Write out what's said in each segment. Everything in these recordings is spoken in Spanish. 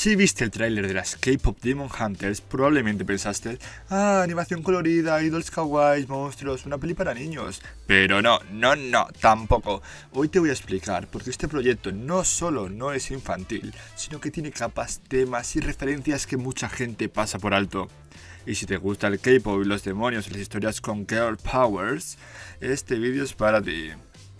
Si viste el tráiler de las K-Pop Demon Hunters, probablemente pensaste, animación colorida, idols kawaii, monstruos, una peli para niños. Pero no, tampoco. Hoy te voy a explicar porque este proyecto no solo no es infantil, sino que tiene capas, temas y referencias que mucha gente pasa por alto. Y si te gusta el K-Pop y los demonios y las historias con Girl Powers, este vídeo es para ti.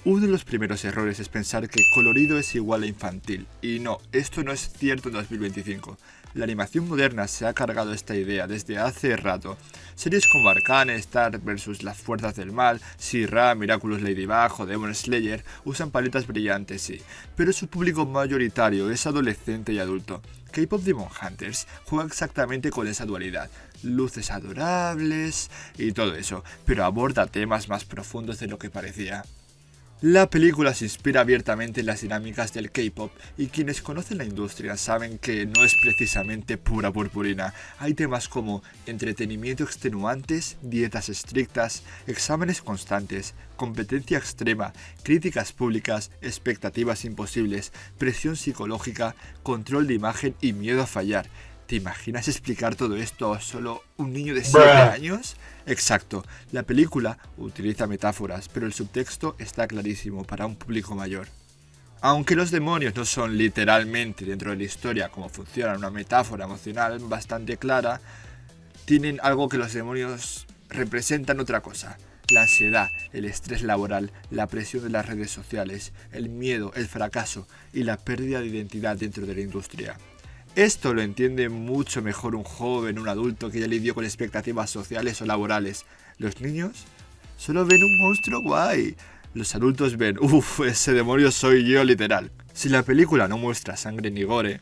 Uno de los primeros errores es pensar que colorido es igual a infantil, y no, esto no es cierto en 2025. La animación moderna se ha cargado esta idea desde hace rato. Series como Arcane, Star vs las fuerzas del mal, She-Ra, Miraculous Ladybug o Demon Slayer usan paletas brillantes, sí, pero su público mayoritario es adolescente y adulto. K-Pop Demon Hunters juega exactamente con esa dualidad, luces adorables y todo eso, pero aborda temas más profundos de lo que parecía. La película se inspira abiertamente en las dinámicas del K-pop y quienes conocen la industria saben que no es precisamente pura purpurina. Hay temas como entretenimiento extenuantes, dietas estrictas, exámenes constantes, competencia extrema, críticas públicas, expectativas imposibles, presión psicológica, control de imagen y miedo a fallar. ¿Te imaginas explicar todo esto a solo un niño de 7 años? Exacto, la película utiliza metáforas, pero el subtexto está clarísimo para un público mayor. Aunque los demonios no son literalmente dentro de la historia como funciona una metáfora emocional bastante clara, tienen algo que los demonios representan otra cosa. La ansiedad, el estrés laboral, la presión de las redes sociales, el miedo, el fracaso y la pérdida de identidad dentro de la industria. Esto lo entiende mucho mejor un joven, un adulto que ya lidió con expectativas sociales o laborales. Los niños solo ven un monstruo guay. Los adultos ven, ese demonio soy yo literal. Si la película no muestra sangre ni gore,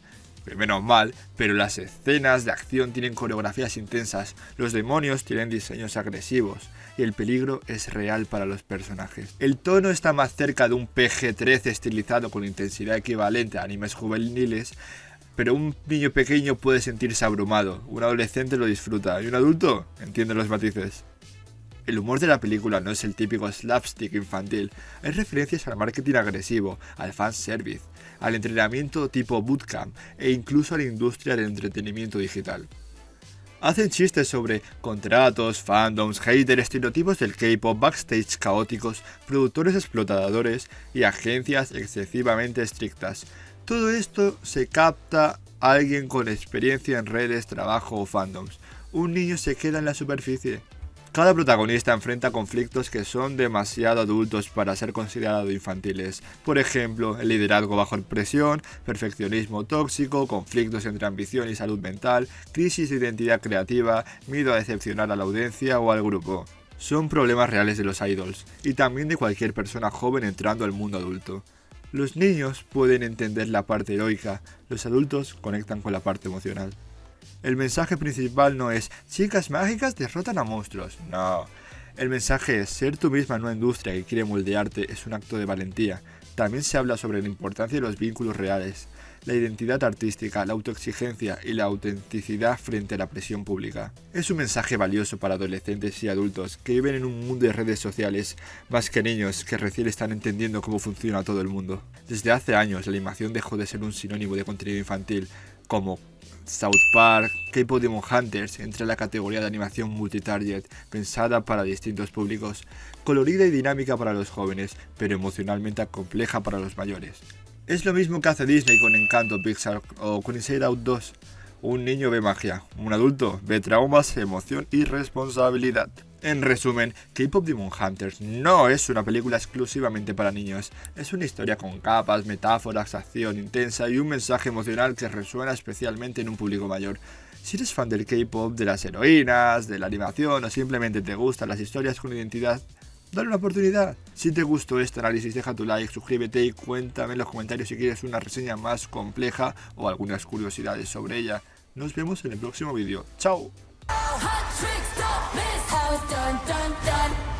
menos mal, pero las escenas de acción tienen coreografías intensas, los demonios tienen diseños agresivos y el peligro es real para los personajes. El tono está más cerca de un PG-13 estilizado con intensidad equivalente a animes juveniles, pero un niño pequeño puede sentirse abrumado, un adolescente lo disfruta y un adulto entiende los matices. El humor de la película no es el típico slapstick infantil, hay referencias al marketing agresivo, al fanservice, al entrenamiento tipo bootcamp e incluso a la industria del entretenimiento digital. Hacen chistes sobre contratos, fandoms, haters, estereotipos del K-pop, backstage caóticos, productores explotadores y agencias excesivamente estrictas. Todo esto se capta a alguien con experiencia en redes, trabajo o fandoms. Un niño se queda en la superficie. Cada protagonista enfrenta conflictos que son demasiado adultos para ser considerados infantiles. Por ejemplo, el liderazgo bajo presión, perfeccionismo tóxico, conflictos entre ambición y salud mental, crisis de identidad creativa, miedo a decepcionar a la audiencia o al grupo. Son problemas reales de los idols y también de cualquier persona joven entrando al mundo adulto. Los niños pueden entender la parte heroica, los adultos conectan con la parte emocional. El mensaje principal no es chicas mágicas derrotan a monstruos, no. El mensaje es ser tú misma en una industria que quiere moldearte es un acto de valentía. También se habla sobre la importancia de los vínculos reales, la identidad artística, la autoexigencia y la autenticidad frente a la presión pública. Es un mensaje valioso para adolescentes y adultos que viven en un mundo de redes sociales, más que niños que recién están entendiendo cómo funciona todo el mundo. Desde hace años la animación dejó de ser un sinónimo de contenido infantil, como South Park, K-Pop Demon Hunters entra en la categoría de animación multitarget, pensada para distintos públicos, colorida y dinámica para los jóvenes, pero emocionalmente compleja para los mayores. Es lo mismo que hace Disney con Encanto, Pixar o con Inside Out 2. Un niño ve magia, un adulto ve traumas, emoción y responsabilidad. En resumen, K-Pop Demon Hunters no es una película exclusivamente para niños, es una historia con capas, metáforas, acción intensa y un mensaje emocional que resuena especialmente en un público mayor. Si eres fan del K-Pop, de las heroínas, de la animación o simplemente te gustan las historias con identidad, dale una oportunidad. Si te gustó este análisis, deja tu like, suscríbete y cuéntame en los comentarios si quieres una reseña más compleja o algunas curiosidades sobre ella. Nos vemos en el próximo vídeo. ¡Chao! Hot tricks, don't miss how it's done.